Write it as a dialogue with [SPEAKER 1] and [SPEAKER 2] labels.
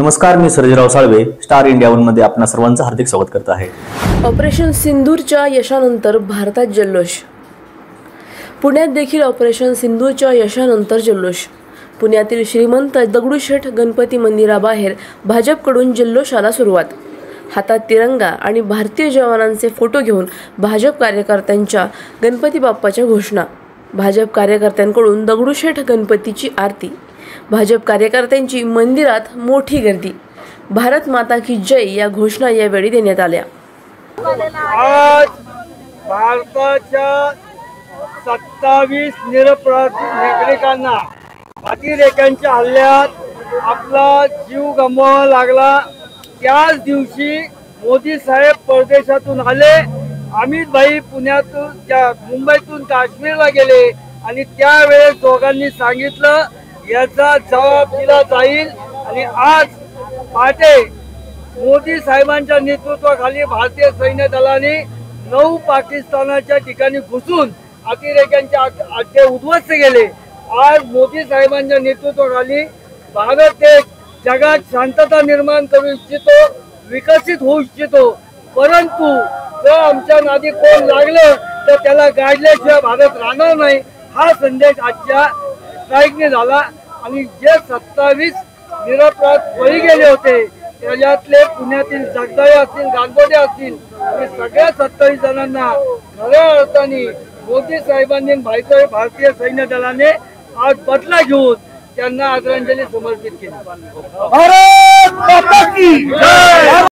[SPEAKER 1] नमस्कार, मी Sarjerao Salve star India one मध्ये आपणा सर्वांचं हार्दिक स्वागत करत आहे।
[SPEAKER 2] ऑपरेशन सिंदूरच्या यशानंतर भारतात जल्लोष। पुण्यात देखील ऑपरेशन सिंदूरच्या यशानंतर जल्लोष। पुण्यातील श्रीमंत दगडूशेठ गणपती मंदिराबाहेर भाजपकडून जल्लोषाला सुरुवात। हातात तिरंगा आणि भारतीय जवानांचे फोटो घेऊन भाजप कार्यकर्त्यांच्या गणपती बाप्पाच्या घोषणा। भाजप कार्यकर्त्यांकडून दगडूशेठ गणपतीची आरती। भाजप कार्यकर्त्यांची मंदिरात मोठी गर्दी। भारत माता की जय या घोषणा यावेळी देण्यात आल्या।
[SPEAKER 3] आज भारताच्या 27 निरपराधी नागरिकांना अतिरेक्यांच्या हल्ल्यात आपला जीव गमवावा लागला। त्याच दिवशी मोदी साहेब परदेशातून आले, अमित भाई पुण्यातून मुंबईतून काश्मीरला गेले आणि त्यावेळेस दोघांनी सांगितलं याचा जबाब दिला जाईल। आणि आज पहाटे मोदी साहेबांच्या नेतृत्वाखाली भारतीय सैन्य दलाने 9 पाकिस्तानाच्या ठिकाणी घुसून अतिरेक्यांचे अड्डे उद्ध्वस्त केले। आज मोदी साहेबांच्या नेतृत्वाखाली भारत देश जगात शांतता निर्माण करू इच्छितो, विकसित होऊ इच्छितो, परंतु जर आमच्या नादी कोण लागलं तर त्याला गाडल्याशिवाय भारत राहणार नाही हा संदेश आजच्या स्ट्राईकने झाला। आणि जे 27 निरपराध बळी गेले होते त्याच्यातले पुण्यातील जगदाळे असतील, गानबोडे असतील, आणि सगळ्या 27 जणांना खऱ्या अर्थाने मोदी साहेबांनी भारतीय सैन्य दलाने आज बदला घेऊन त्यांना आदरांजली समर्पित केली। भारत माता की जय।